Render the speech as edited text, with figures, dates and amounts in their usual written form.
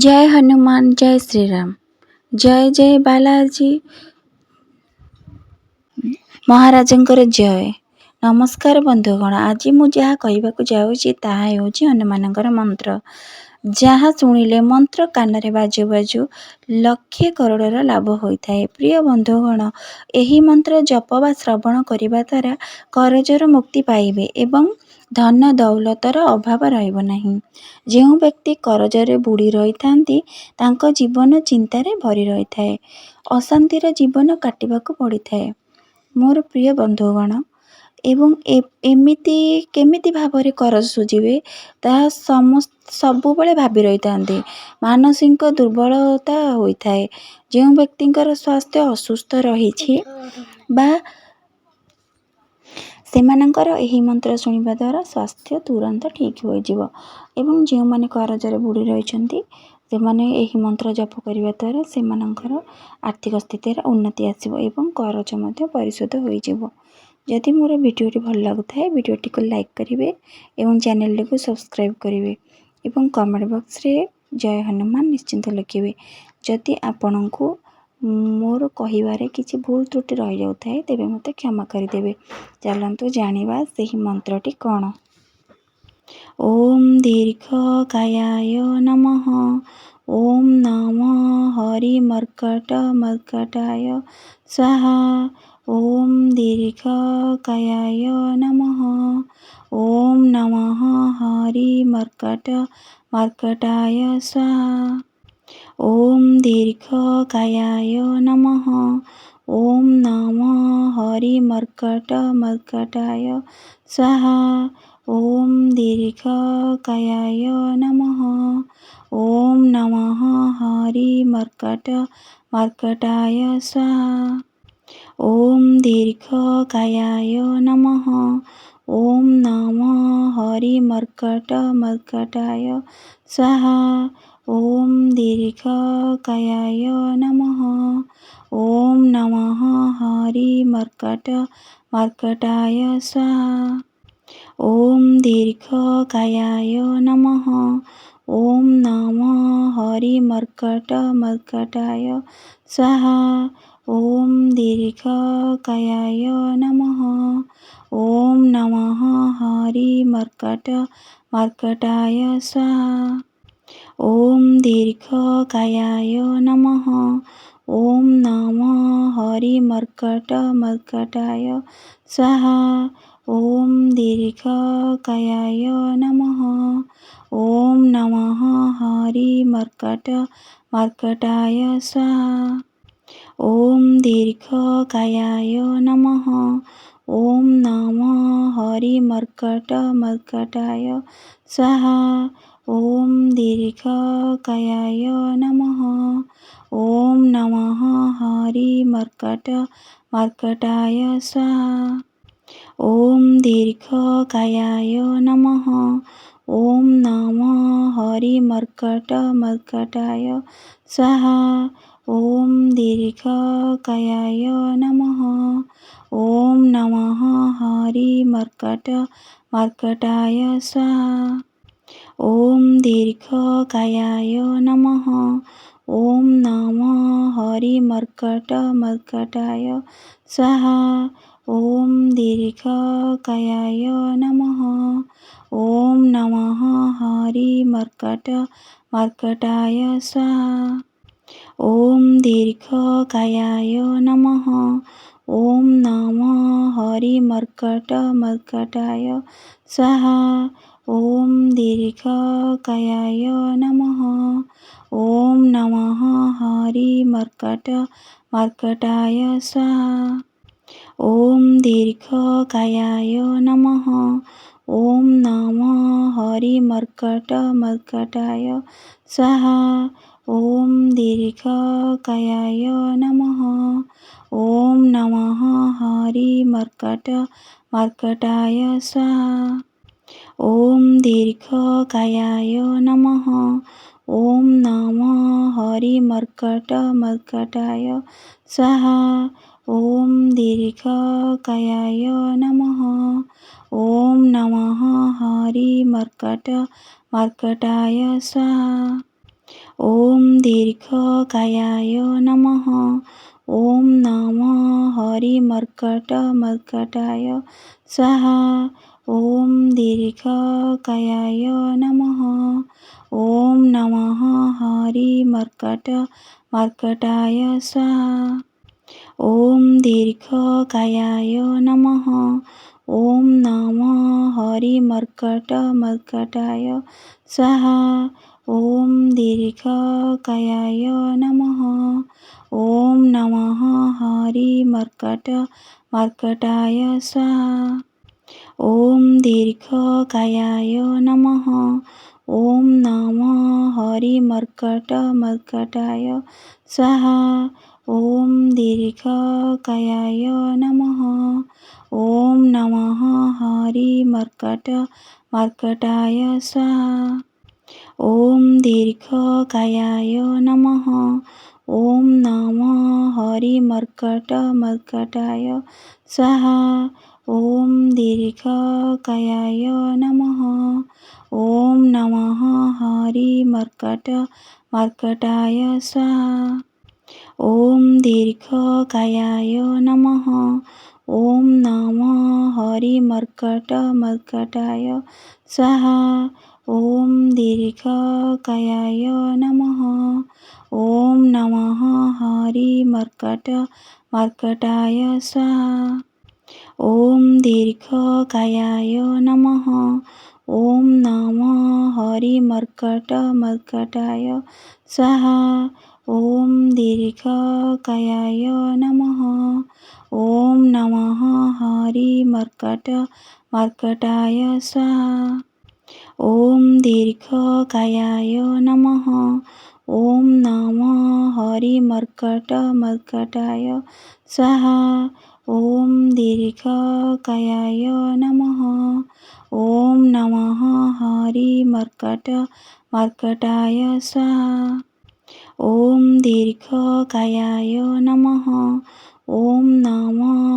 जय हनुमान जय श्री राम। जय जय बालाजी महाराजंकर जय। नमस्कार बंधुगण, आज मु जहाँ कहवाक जाऊँगी ताहा हेउछि हनुमानंकर मंत्र, जहाँ शुणिले मंत्र कानरे बाजू बाजू लक्षे करोड़र लाभ होता है। प्रिय बंधुगण, यही मंत्र जप वा श्रवण करने द्वारा करजर मुक्ति पाइबे एवं धन दौलतर अभाव रहिब नहीं। जो व्यक्ति करजरे बुड़ी रही थांती तांको जीवन चिंतारे भरी रही थाए, अशांतिर जीवन काटिबाकू पड़ी थाए। मोर प्रिय बंधुगण, एवं एमिति केमिति भाବରେ करज सुझिबे ताहा सबुबले भाबी रही थांती। मानसिक दुर्बलता होइथाए। जो व्यक्तिंकर स्वास्थ्य असुस्थ रहिछि बा सेमानंकर एही मंत्र शुणिबा द्वारा स्वास्थ्य तुरंत ठीक हो जिवो। एवं जो माने करजरे बुड़ी रहिछंती सेमाने एही मंत्र जप करिबा द्वारा सेमानंकर आर्थिक स्थितिर उन्नति आसिबो एवं करज मध्ये परिशोध होई जिवो। जदि मोर भिडियोटी भल लागुथाए भिडियोटी को लाइक करिवे एवं चैनल को सब्सक्राइब करिवे एवं कमेंट बॉक्स रे जय हनुमान निश्चिंत लिखिवे। जदि आपनकु मोर कहिबारे किछि भूल त्रुटि रहि जाउथाए तेबे मते क्षमा करिदेबे। चलंतु जानिबा सेही मंत्रटी कोन। ओम दीर्घकायाय नमः। ओम नमः हरि मर्कटाय स्वाहा। ओम दीर्घकायाय नमः। ओम नमः हरि मर्कटाय स्वाहा। ओम दीर्घकायाय नमः। ओम नमः हरि मर्कटाय स्वाहा। ओम दीर्घकायाय नमः। ओम नमः हरि मर्कटाय स्वाहा। ओम दीर्घकायाय नमः। ओम नमः हरि मर्कटाय स्वाहा। ओम दीर्घकायाय नमः। ओम नमः हरि मर्कटाय स्वाहा। ओम दीर्घकायाय नमः। ओम नमः हरि मर्कटाय स्वाहा। ओम दीर्घकायाय नमः। ओम नमः हरि मर्कटाय स्वाहा। ओम दीर्घकायाय नमः। ओम नमः हरि मर्कटाय स्वाहा। ओम दीर्घकायाय नमः। ओम नमः हरि मर्कटाय स्वाहा। ओम दीर्घकायाय नमः। ओम नमः हरि मर्कटाय स्वाहा। ओम दीर्घकायाय नमः। ओम नमः हरि मर्कटाय स्वाहा। ओम दीर्घकायाय नमः। ओम नमः हरि मर्कटाय स्वाहा। ओम दीर्घकायाय नमः। ओम नमः हरि मर्कटाय स्वाहा। ओम दीर्घकायाय नमः। ओम नमः हरि मर्कटाय स्वाहा। ओम दीर्घकायाय नमः। ओम नमः हरि मर्कटाय स्वाहा। ओम दीर्घकायाय नमः। ओम नमः हरि मर्कटाय स्वाहा। ओम दीर्घकायाय नमः। ओम नमः हरि मर्कटाय स्वाहा। ओम दीर्घकायाय नमः। ओम नमः हरि मर्कटाय स्वाहा। ओम दीर्घकायाय नमः। ओम नमः हरि मर्कटाय स्वाहा। ओम दीर्घकायाय नमः। ओम नमः हरि मर्कटाय स्वाहा। ओम दीर्घकायाय नमः। ओम नमः हरि मर्कटाय स्वाहा। ॐ दीर्घकायाय नमः। ॐ नमः हरिमर्कटमर्कटाय स्वाहा। ॐ दीर्घकायाय नमः। ॐ नमः हरिमर्कटमर्कटाय स्वाहा। ॐ दीर्घकायाय नमः। ॐ नमः हरिमर्कटमर्कटाय स्वाहा। ॐ दीर्घकायाय नमः। ॐ नमः हरिमर्कटमर्कटाय स्वाहा। ॐ दीर्घकायाय नमः। ॐ नमः हरिमर्कटमर्कटाय स्वाहा। ॐ दीर्घकायाय नमः। ॐ नमः हरिमर्कटमर्कटाय स्वाहा। ॐ दीर्घकायाय नमः। ॐ नमः हरिमर्कटमर्कटाय स्वाहा। ॐ दीर्घकायाय नमः। ॐ नमः हरिमर्कटमर्कटाय स्वाहा। ॐ दीर्घकायाय नमः। ॐ नमः हरिमर्कटमर्कटाय स्वाहा। ॐ दीर्घकायाय नमः। ॐ नमः हरिमर्कटमर्कटाय स्वाहा। ॐ दीर्घकायाय नमः। ॐ नमः हरिमर्कटमर्कटाय स्वाहा। ॐ दीर्घकायाय नमः। ॐ नमः हरिमर्कटमर्कटाय स्वाहा। ॐ दीर्घकायाय नमः। ॐ नमः हरिमर्कटमर्कटाय स्वाहा। ॐ दीर्घकायाय नमः। ॐ नमः हरिमर्कटमर्कटाय स्वाहा। ॐ दीर्घकायाय नमः। ॐ नमः